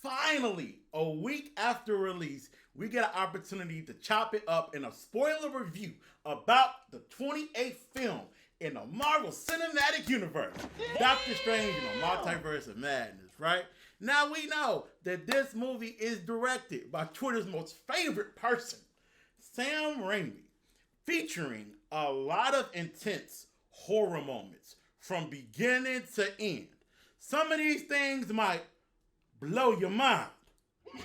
finally, a week after release, we get an opportunity to chop it up in a spoiler review about the 28th film in the Marvel Cinematic Universe, Doctor Strange in the Multiverse of Madness, right? Now we know that this movie is directed by Twitter's most favorite person, Sam Raimi, featuring a lot of intense horror moments from beginning to end. Some of these things might blow your mind.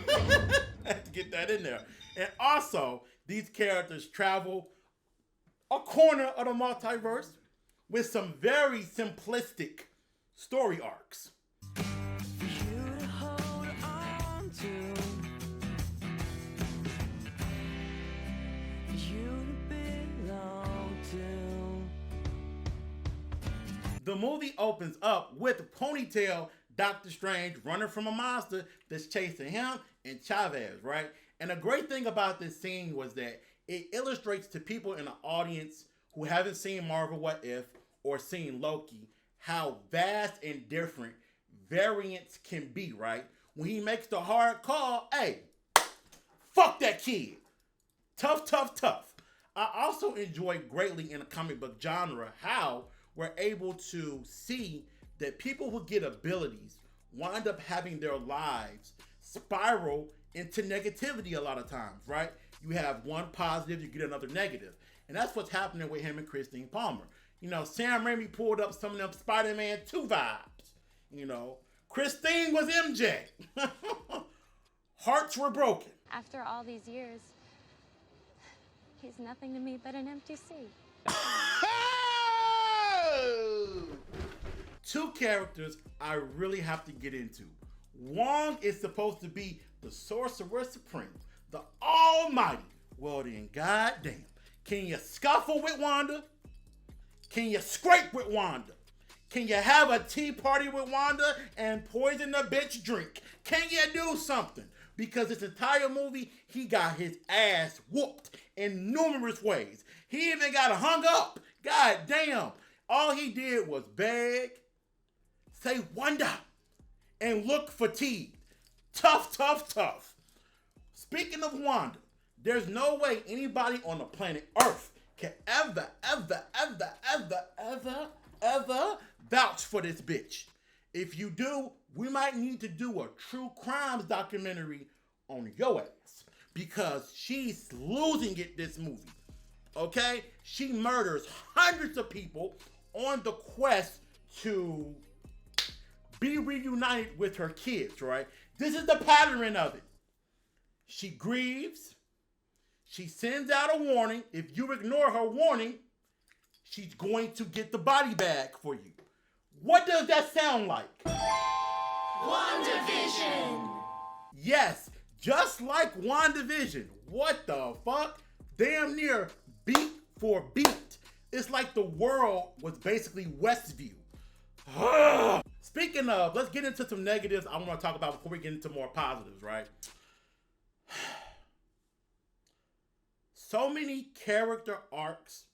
I have to get that in there. And also, these characters travel a corner of the multiverse with some very simplistic story arcs. The movie opens up with Ponytail Doctor Strange running from a monster that's chasing him and Chavez, right? And the great thing about this scene was that it illustrates to people in the audience who haven't seen Marvel What If or seen Loki how vast and different variants can be, right? When he makes the hard call, hey, fuck that kid. Tough, tough, tough. I also enjoy greatly in the comic book genre how we're able to see that people who get abilities wind up having their lives spiral into negativity a lot of times, right? You have one positive, you get another negative. And that's what's happening with him and Christine Palmer. You know, Sam Raimi pulled up some of them Spider-Man 2 vibes. You know, Christine was MJ. Hearts were broken. After all these years, he's nothing to me but an empty seat. Two characters I really have to get into. Wong is supposed to be the Sorcerer Supreme, the Almighty. Well then, goddamn. Can you scuffle with Wanda? Can you scrape with Wanda? Can you have a tea party with Wanda and poison the bitch drink? Can you do something? Because this entire movie, he got his ass whooped in numerous ways. He even got hung up. God damn. All he did was beg, say Wanda, and look fatigued. Tough, tough, tough. Speaking of Wanda, there's no way anybody on the planet Earth can ever vouch for this bitch. If you do, we might need to do a true crimes documentary on your ass because she's losing it this movie. Okay? She murders hundreds of people on the quest to be reunited with her kids, right? This is the pattern of it. She grieves. She sends out a warning. If you ignore her warning, she's going to get the body bag for you. What does that sound like? WandaVision! Yes, just like WandaVision. What the fuck? Damn near beat for beat. It's like the world was basically Westview. Speaking of, let's get into some negatives I want to talk about before we get into more positives, right? So many character arcs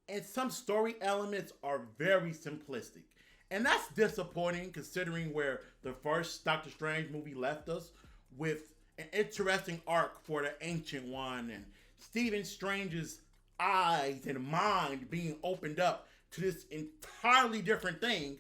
and some story elements are very simplistic. And that's disappointing considering where the first Doctor Strange movie left us with an interesting arc for the Ancient One and Stephen Strange's eyes and mind being opened up to this entirely different thing.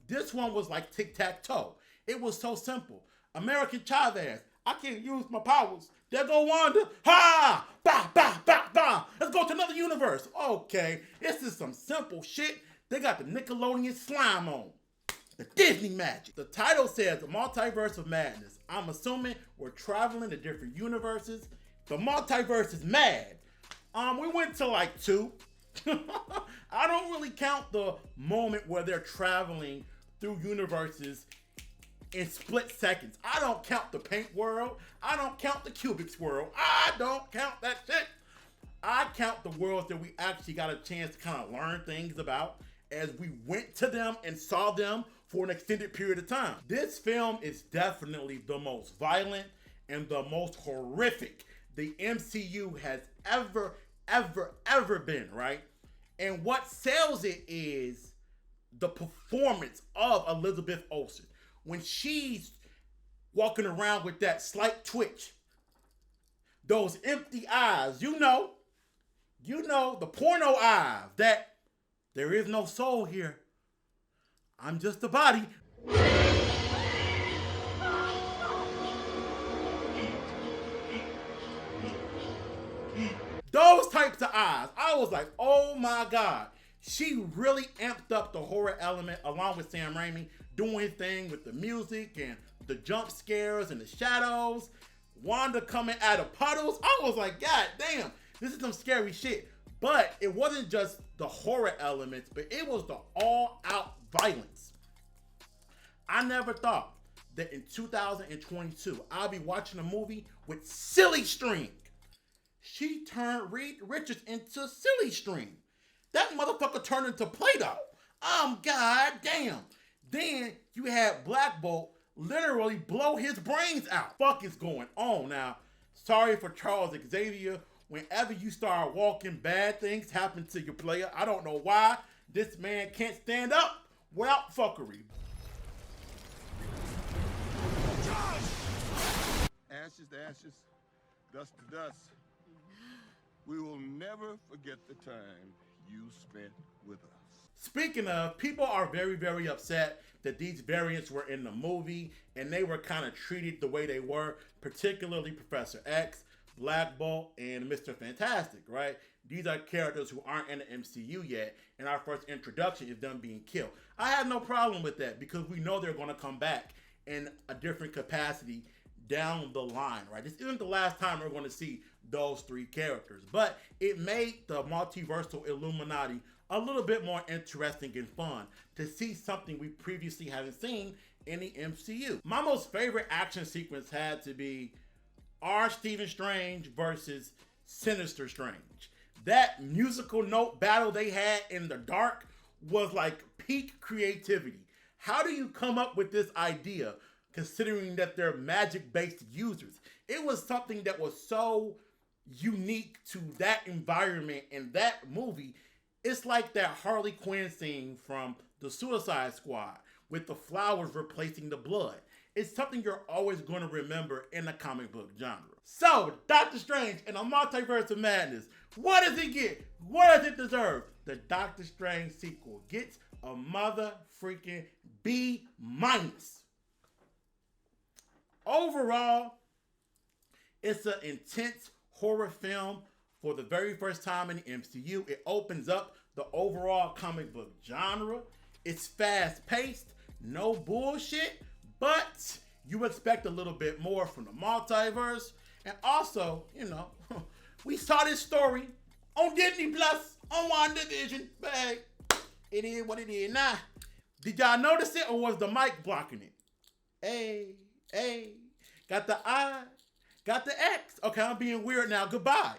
This one was like tic-tac-toe. It was so simple. American Chavez, I can't use my powers. There go Wanda. Ha! Bah, bah, bah, bah. Let's go to another universe. Okay, this is some simple shit. They got the Nickelodeon slime on. The Disney magic. The title says the Multiverse of Madness. I'm assuming we're traveling to different universes. The multiverse is mad. We went to like 2. I don't really count the moment where they're traveling through universes in split seconds. I don't count the paint world. I don't count the Cubics world. I don't count that shit. I count the worlds that we actually got a chance to kind of learn things about as we went to them and saw them for an extended period of time. This film is definitely the most violent and the most horrific the MCU has ever been, right? And what sells it is the performance of Elizabeth Olsen. When she's walking around with that slight twitch, those empty eyes, you know, the porno eyes, that there is no soul here. I'm just a body. Those types of eyes. I was like, oh my God. She really amped up the horror element along with Sam Raimi doing his thing with the music and the jump scares and the shadows. Wanda coming out of puddles. I was like, God damn, this is some scary shit. But it wasn't just the horror elements, but it was the all-out violence. I never thought that in 2022, I'll be watching a movie with Silly String. She turned Reed Richards into Silly String. That motherfucker turned into Play-Doh. God damn. Then you had Black Bolt literally blow his brains out. Fuck is going on now. Sorry for Charles Xavier. Whenever you start walking, bad things happen to your player. I don't know why. This man can't stand up without fuckery. Ashes to ashes, dust to dust. We will never forget the time you spent with us. Speaking of, people are very, very upset that these variants were in the movie and they were kind of treated the way they were, particularly Professor X, Black Bolt, and Mr. Fantastic, right? These are characters who aren't in the MCU yet, and our first introduction is them being killed. I have no problem with that because we know they're going to come back in a different capacity down the line, right? This isn't the last time we're going to see those three characters, but it made the multiversal Illuminati a little bit more interesting and fun to see something we previously haven't seen in the MCU. My most favorite action sequence had to be our Stephen Strange versus Sinister Strange. That musical note battle they had in the dark was like peak creativity. How do you come up with this idea considering that they're magic-based users? It was something that was so unique to that environment and that movie. It's like that Harley Quinn scene from the Suicide Squad with the flowers replacing the blood. It's something you're always going to remember in the comic book genre. So, Doctor Strange in a Multiverse of Madness, what does it get? What does it deserve? The Doctor Strange sequel gets a mother freaking B-. Overall, it's an intense horror film for the very first time in the MCU. It opens up the overall comic book genre. It's fast-paced, no bullshit, but you expect a little bit more from the multiverse. And also, you know, we saw this story on Disney Plus, on WandaVision, but hey, it is what it is. Nah, did y'all notice it or was the mic blocking it? Hey, got the I, got the X. Okay, I'm being weird now. Goodbye.